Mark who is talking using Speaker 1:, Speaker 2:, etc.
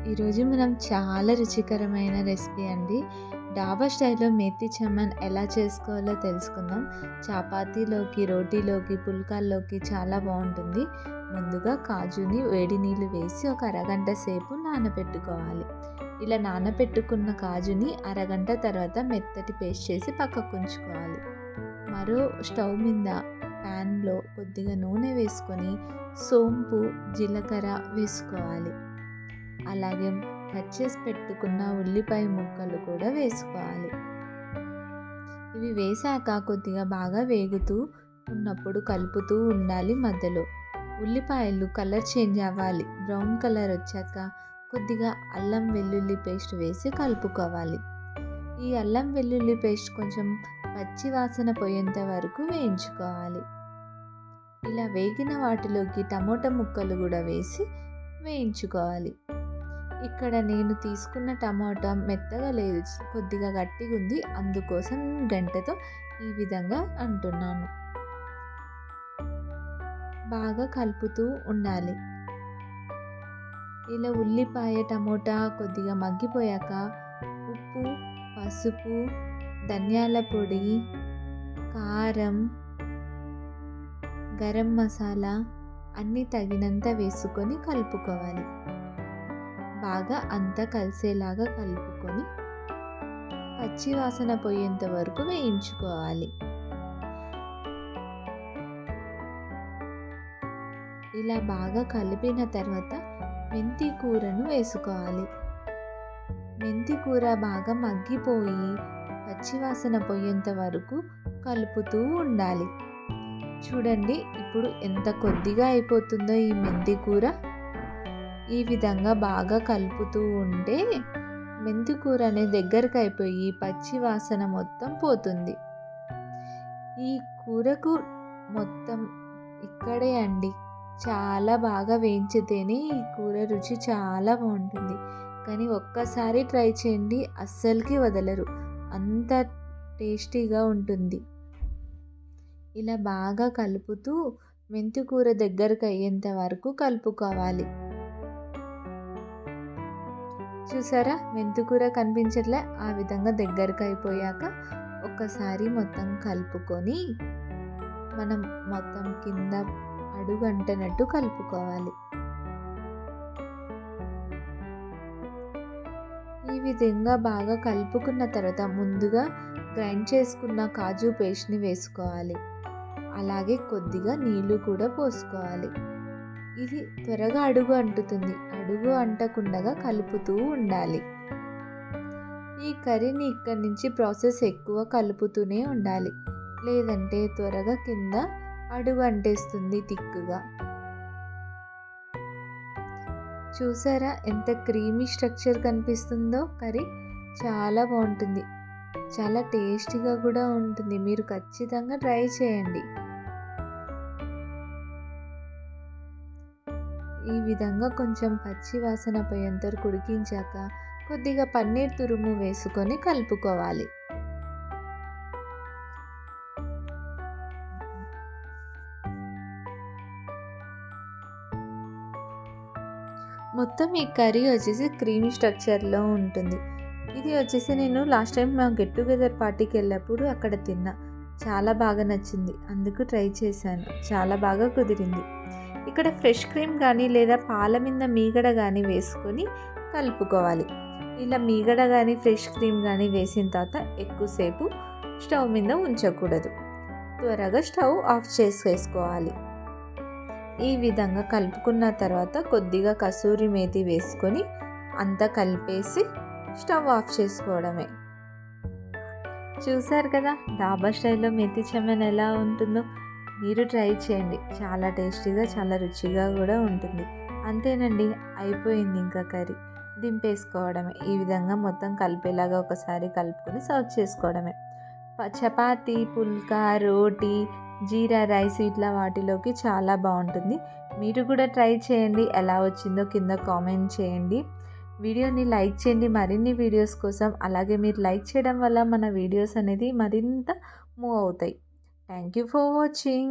Speaker 1: ఈరోజు మనం చాలా రుచికరమైన రెసిపీ అండి. డాబా స్టైల్‌లో మేథి చమన్ ఎలా చేసుకోవాలో తెలుసుకుందాం. చపాతీలోకి, రోటీలోకి, పుల్కాల్లోకి చాలా బాగుంటుంది. ముందుగా కాజుని వేడి నీళ్ళు వేసి ఒక అరగంట సేపు నానబెట్టుకోవాలి. ఇలా నానబెట్టుకున్న కాజుని అరగంట తర్వాత మెత్తటి పేస్ట్ చేసి పక్కకు ఉంచుకోవాలి. మరో స్టవ్ మీద ప్యాన్లో కొద్దిగా నూనె వేసుకొని సోంపు, జీలకర్ర వేసుకోవాలి. అలాగే కట్ చేసి పెట్టుకున్న ఉల్లిపాయ ముక్కలు కూడా వేసుకోవాలి. ఇవి వేసాక కొద్దిగా బాగా వేగుతూ ఉన్నప్పుడు కలుపుతూ ఉండాలి. మధ్యలో ఉల్లిపాయలు కలర్ చేంజ్ అవ్వాలి. బ్రౌన్ కలర్ వచ్చాక కొద్దిగా అల్లం వెల్లుల్లి పేస్ట్ వేసి కలుపుకోవాలి. ఈ అల్లం వెల్లుల్లి పేస్ట్ కొంచెం పచ్చి వాసన పోయేంత వరకు వేయించుకోవాలి. ఇలా వేగిన వాటిలోకి టమోటా ముక్కలు కూడా వేసి వేయించుకోవాలి. ఇక్కడ నేను తీసుకున్న టమాటా మెత్తగా లేదు, కొద్దిగా గట్టిగా ఉంది. అందుకోసం గంటెతో ఈ విధంగా అంటున్నాను. బాగా కలుపుతూ ఉండాలి. ఇలా ఉల్లిపాయ, టమోటా కొద్దిగా మగ్గిపోయాక ఉప్పు, పసుపు, ధనియాల పొడి, కారం, గరం మసాలా అన్నీ తగినంత వేసుకొని కలుపుకోవాలి. బాగా అంతా కలిసేలాగా కలుపుకొని పచ్చి వాసన పోయేంత వరకు వేయించుకోవాలి. ఇలా బాగా కలిపిన తర్వాత మెంతి కూరను వేసుకోవాలి. మెంతి కూర బాగా మగ్గిపోయి పచ్చి వాసన పోయేంత వరకు కలుపుతూ ఉండాలి. చూడండి ఇప్పుడు ఎంత కొద్దిగా అయిపోతుందో ఈ మెంతి కూర. ఈ విధంగా బాగా కలుపుతూ ఉంటే మెంతి కూర అనేది దగ్గరకు అయిపోయి పచ్చి వాసన మొత్తం పోతుంది. ఈ కూరకు మొత్తం ఇక్కడే అండి, చాలా బాగా వేయించితేనే ఈ కూర రుచి చాలా బాగుంటుంది. కానీ ఒక్కసారి ట్రై చేయండి, అస్సలకి వదలరు, అంత టేస్టీగా ఉంటుంది. ఇలా బాగా కలుపుతూ మెంతి కూర దగ్గరకు అయ్యేంత వరకు కలుపుకోవాలి. చూసారా, మెంతికూర కనిపించట్లే? ఆ విధంగా దగ్గరకు అయిపోయాక ఒక్కసారి మొత్తం కలుపుకొని మనం మొత్తం కింద అడుగంటనట్టు కలుపుకోవాలి. ఈ విధంగా బాగా కలుపుకున్న తర్వాత ముందుగా గ్రైండ్ చేసుకున్న కాజు పేస్ట్ని వేసుకోవాలి. అలాగే కొద్దిగా నీళ్లు కూడా పోసుకోవాలి. ఇది త్వరగా అడుగు అంటుతుంది. అడుగు అంటకుండా కలుపుతూ ఉండాలి. ఈ కర్రీని ఇక్కడి నుంచి ప్రాసెస్ ఎక్కువ కలుపుతూనే ఉండాలి, లేదంటే త్వరగా కింద అడుగు అంటేస్తుంది తిక్కుగా. చూసారా ఎంత క్రీమీ స్ట్రక్చర్ కనిపిస్తుందో? కర్రీ చాలా బాగుంటుంది, చాలా టేస్టీగా కూడా ఉంటుంది. మీరు ఖచ్చితంగా ట్రై చేయండి. ఈ విధంగా కొంచెం పచ్చి వాసన పోయేంత వరకు ఉడికించాక కొద్దిగా పన్నీర్ తురుము వేసుకొని కలుపుకోవాలి. మొత్తం ఈ కర్రీ వచ్చేసి క్రీమీ స్ట్రక్చర్లో ఉంటుంది. ఇది వచ్చేసి నేను లాస్ట్ టైం మా గెట్ టుగెదర్ పార్టీకి వెళ్ళినప్పుడు అక్కడ తిన్నా, చాలా బాగా నచ్చింది, అందుకు ట్రై చేశాను, చాలా బాగా కుదిరింది. ఇక్కడ ఫ్రెష్ క్రీమ్ కానీ లేదా పాల మీద మీగడ కానీ వేసుకొని కలుపుకోవాలి. ఇలా మీగడ కానీ ఫ్రెష్ క్రీమ్ కానీ వేసిన తర్వాత ఎక్కువసేపు స్టవ్ మీద ఉంచకూడదు, త్వరగా స్టవ్ ఆఫ్ చేసేసుకోవాలి. ఈ విధంగా కలుపుకున్న తర్వాత కొద్దిగా కసూరి మేతి వేసుకొని అంతా కలిపేసి స్టవ్ ఆఫ్ చేసుకోవడమే. చూసారు కదా డాబా స్టైల్లో మేథి చమన్ ఎలా ఉంటుందో? మీరు ట్రై చేయండి, చాలా టేస్టీగా చాలా రుచిగా కూడా ఉంటుంది. అంతేనండి, అయిపోయింది ఇంకా కర్రీ, దింపేసుకోవడమే. ఈ విధంగా మొత్తం కలిపేలాగా ఒకసారి కలుపుకొని సర్వ్ చేసుకోవడమే. చపాతీ, పుల్కా, రోటీ, జీరా రైస్ ఇట్లా వాటిలోకి చాలా బాగుంటుంది. మీరు కూడా ట్రై చేయండి, ఎలా వచ్చిందో కింద కామెంట్ చేయండి. వీడియోని లైక్ చేయండి మరిన్ని వీడియోస్ కోసం. అలాగే మీరు లైక్ చేయడం వల్ల మన వీడియోస్ అనేది మరింత మూవ్ అవుతాయి. Thank you for watching.